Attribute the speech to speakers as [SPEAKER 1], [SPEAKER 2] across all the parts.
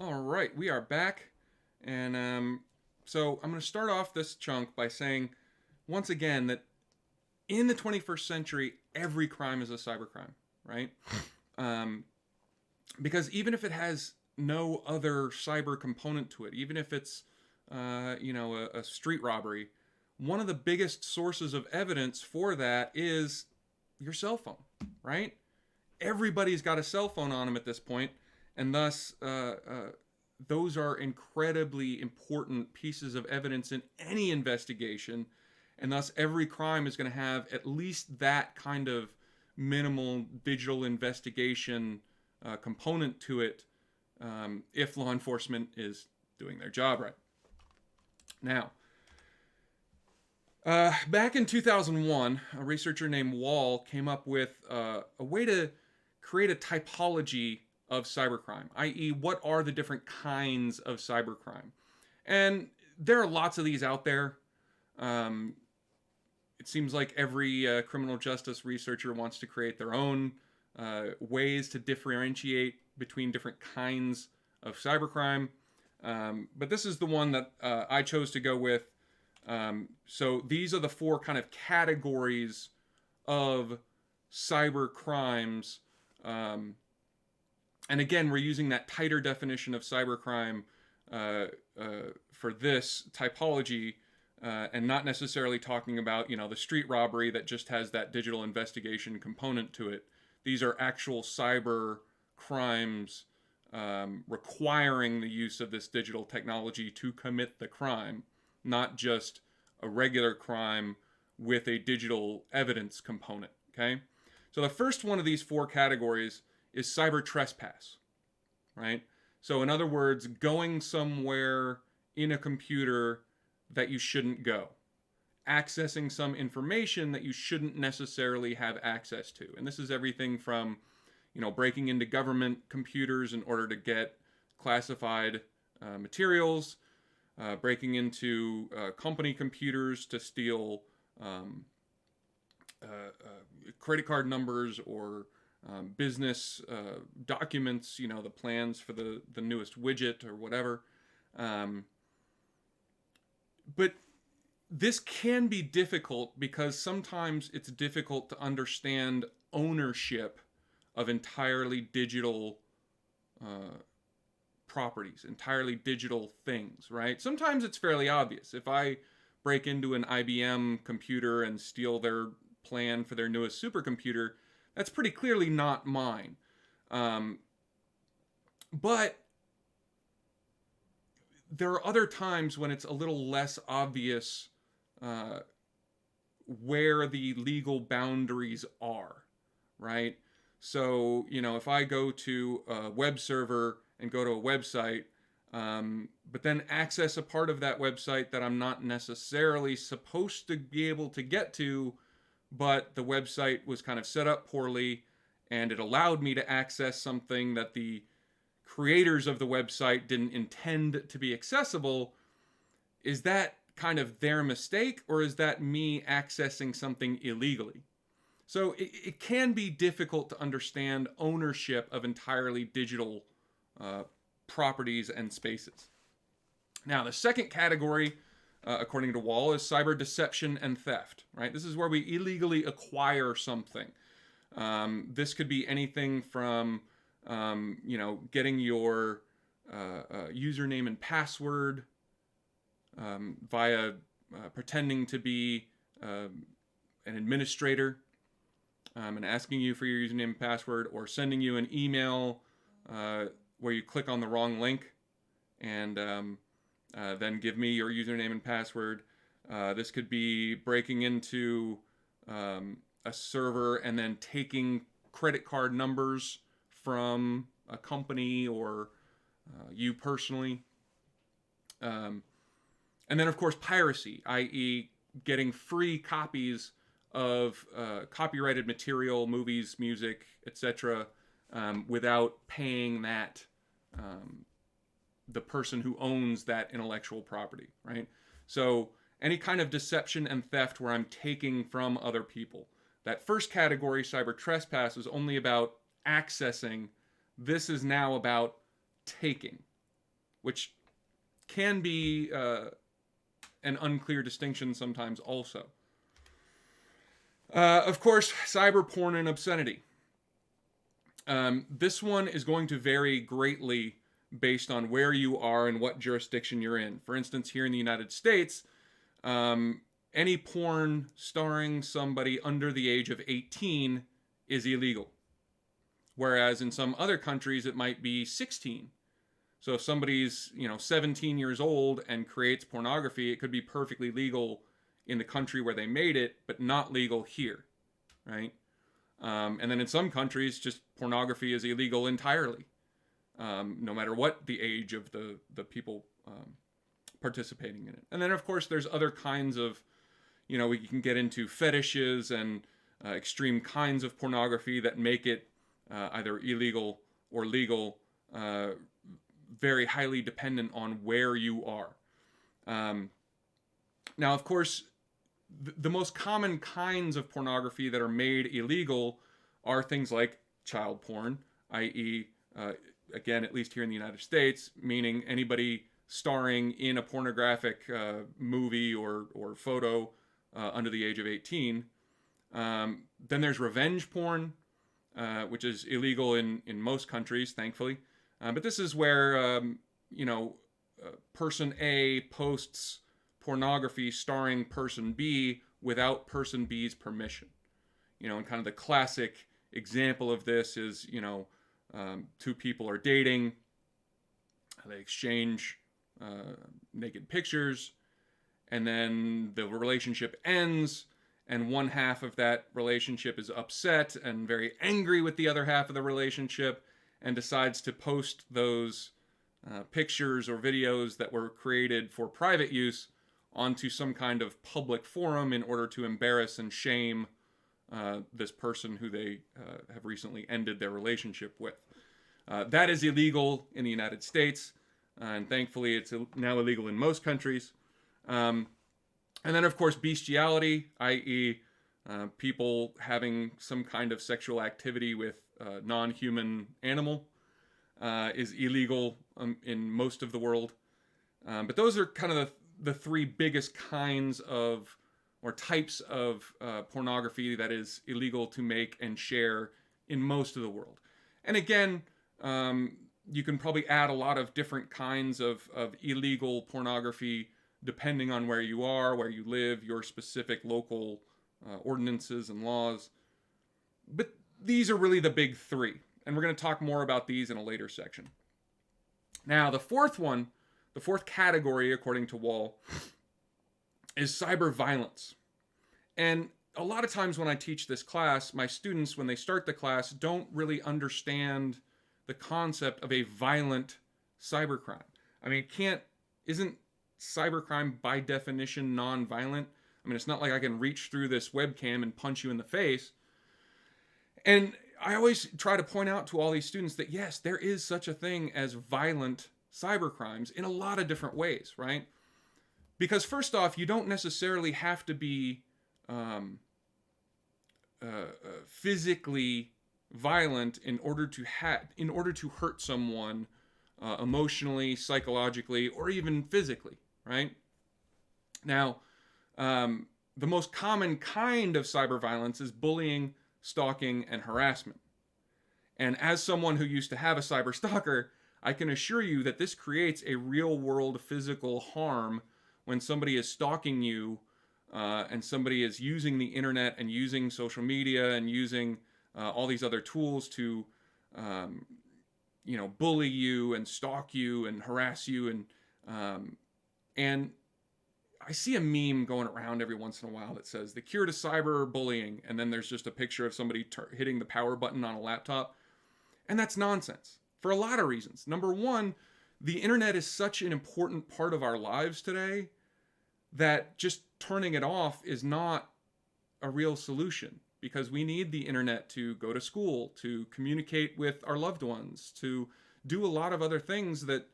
[SPEAKER 1] All right, we are back. And so I'm going to start off this chunk by saying once again that in the 21st century, every crime is a cybercrime, right? Um, because even if it has no other cyber component to it, even if it's, a street robbery, one of the biggest sources of evidence for that is your cell phone, right? Everybody's got a cell phone on them at this point, and thus those are incredibly important pieces of evidence in any investigation, and thus every crime is going to have at least that kind of minimal digital investigation component to it if law enforcement is doing their job right. Now, back in 2001, a researcher named Wall came up with a way to create a typology of cybercrime, i.e., what are the different kinds of cybercrime? And there are lots of these out there. Um, it seems like every criminal justice researcher wants to create their own ways to differentiate between different kinds of cybercrime. But this is the one that I chose to go with. So these are the four kind of categories of cyber crimes. And again, we're using that tighter definition of cybercrime for this typology, and not necessarily talking about the street robbery that just has that digital investigation component to it. These are actual cyber crimes requiring the use of this digital technology to commit the crime, not just a regular crime with a digital evidence component. Okay, so the first one of these four categories is cyber trespass, right? So, in other words, going somewhere in a computer that you shouldn't go, accessing some information that you shouldn't necessarily have access to. And this is everything from, breaking into government computers in order to get classified materials, breaking into company computers to steal credit card numbers or business documents, the plans for the newest widget or whatever. But this can be difficult because sometimes it's difficult to understand ownership of entirely digital properties, entirely digital things, right? Sometimes it's fairly obvious. If I break into an IBM computer and steal their plan for their newest supercomputer, that's pretty clearly not mine. But there are other times when it's a little less obvious where the legal boundaries are, right? So, if I go to a web server and go to a website, but then access a part of that website that I'm not necessarily supposed to be able to get to, but the website was kind of set up poorly and it allowed me to access something that the creators of the website didn't intend to be accessible. Is that kind of their mistake, or is that me accessing something illegally? So it can be difficult to understand ownership of entirely digital properties and spaces. Now, the second category, according to Wall, is cyber deception and theft, right? This is where we illegally acquire something. This could be anything from, getting your username and password via pretending to be an administrator and asking you for your username and password, or sending you an email where you click on the wrong link and then give me your username and password. This could be breaking into a server and then taking credit card numbers from a company or you personally. And then, of course, piracy, i.e., getting free copies of copyrighted material, movies, music, etc., without paying the person who owns that intellectual property, right? So any kind of deception and theft where I'm taking from other people. That first category, cyber trespass, is only about accessing. This is now about taking, which can be an unclear distinction sometimes also. Of course, cyber porn and obscenity. This one is going to vary greatly based on where you are and what jurisdiction you're in. For instance, here in the United States, any porn starring somebody under the age of 18 is illegal. Whereas in some other countries, it might be 16. So if somebody's, 17 years old and creates pornography, it could be perfectly legal in the country where they made it, but not legal here, right? And then in some countries, just pornography is illegal entirely, no matter what the age of the people participating in it. And then, of course, there's other kinds of, we can get into fetishes and extreme kinds of pornography that make it either illegal or legal, very highly dependent on where you are. Now, of course, the most common kinds of pornography that are made illegal are things like child porn, i.e., again, at least here in the United States, meaning anybody starring in a pornographic movie or photo under the age of 18. Then there's revenge porn, which is illegal in most countries, thankfully. But this is where, person A posts pornography starring person B without person B's permission. And kind of the classic example of this is, two people are dating, they exchange naked pictures, and then the relationship ends, and one half of that relationship is upset and very angry with the other half of the relationship and decides to post those pictures or videos that were created for private use onto some kind of public forum in order to embarrass and shame this person who they have recently ended their relationship with. That is illegal in the United States, and thankfully it's now illegal in most countries. And then, of course, bestiality, i.e., people having some kind of sexual activity with a non-human animal, is illegal in most of the world. But those are kind of the three biggest kinds of or types of pornography that is illegal to make and share in most of the world. And again, you can probably add a lot of different kinds of illegal pornography depending on where you are, where you live, your specific local ordinances and laws. But these are really the big three. And we're going to talk more about these in a later section. Now, the fourth category, according to Wall, is cyber violence. And a lot of times when I teach this class, my students, when they start the class, don't really understand the concept of a violent cybercrime. I mean, isn't cybercrime by definition non-violent? I mean, it's not like I can reach through this webcam and punch you in the face. And I always try to point out to all these students that yes, there is such a thing as violent cybercrimes in a lot of different ways, right? Because first off, you don't necessarily have to be physically violent in order to hurt someone emotionally, psychologically, or even physically, right? Now, the most common kind of cyber violence is bullying, stalking, and harassment. And as someone who used to have a cyber stalker, I can assure you that this creates a real-world physical harm when somebody is stalking you and somebody is using the internet and using social media and using all these other tools to, bully you and stalk you and harass you. And I see a meme going around every once in a while that says the cure to cyberbullying, and then there's just a picture of somebody hitting the power button on a laptop. And that's nonsense for a lot of reasons. Number one, the internet is such an important part of our lives today that just turning it off is not a real solution, because we need the internet to go to school, to communicate with our loved ones, to do a lot of other things that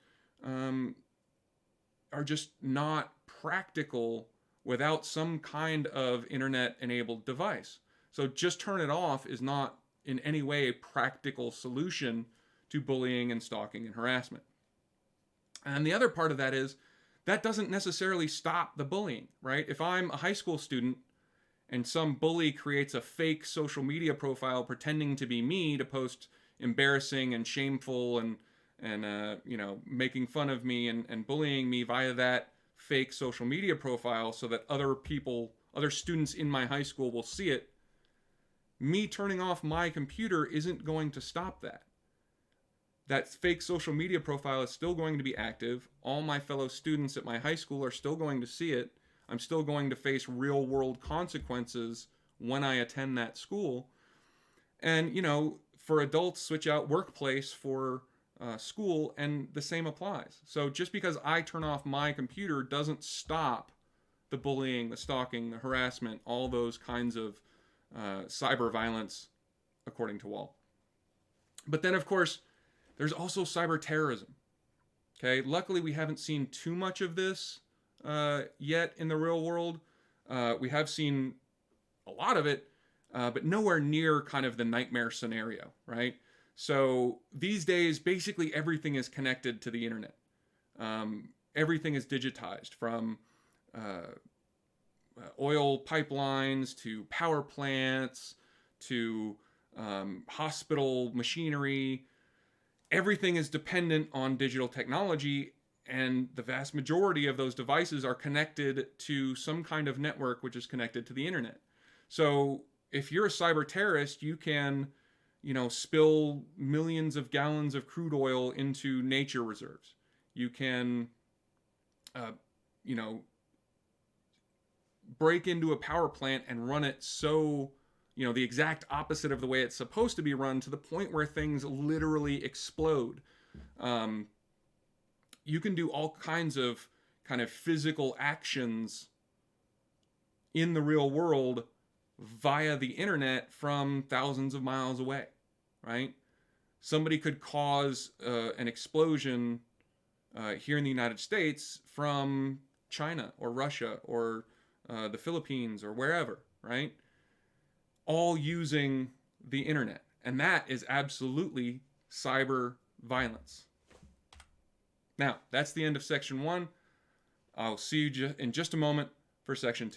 [SPEAKER 1] are just not practical without some kind of internet-enabled device. So just turn it off is not in any way a practical solution to bullying and stalking and harassment. And the other part of that is that doesn't necessarily stop the bullying, right? If I'm a high school student and some bully creates a fake social media profile pretending to be me to post embarrassing and shameful and making fun of me and bullying me via that fake social media profile so that other students in my high school will see it, me turning off my computer isn't going to stop that. That fake social media profile is still going to be active. All my fellow students at my high school are still going to see it. I'm still going to face real world consequences when I attend that school. And, for adults, switch out workplace for school, and the same applies. So just because I turn off my computer doesn't stop the bullying, the stalking, the harassment, all those kinds of cyber violence, according to Wall. But then, of course, there's also cyber terrorism. Okay, luckily we haven't seen too much of this yet in the real world. We have seen a lot of it, but nowhere near kind of the nightmare scenario, right? So these days, basically everything is connected to the internet. Everything is digitized, from oil pipelines to power plants to hospital machinery. Everything is dependent on digital technology, and the vast majority of those devices are connected to some kind of network which is connected to the internet. So if you're a cyber terrorist, you can, spill millions of gallons of crude oil into nature reserves. You can, break into a power plant and run it so, the exact opposite of the way it's supposed to be run, to the point where things literally explode. You can do all kinds of kind of physical actions in the real world via the internet from thousands of miles away, right? Somebody could cause an explosion here in the United States from China or Russia or the Philippines or wherever, right? All using the internet. And that is absolutely cyber violence. Now, that's the end of section 1. I'll see you in just a moment for section 2.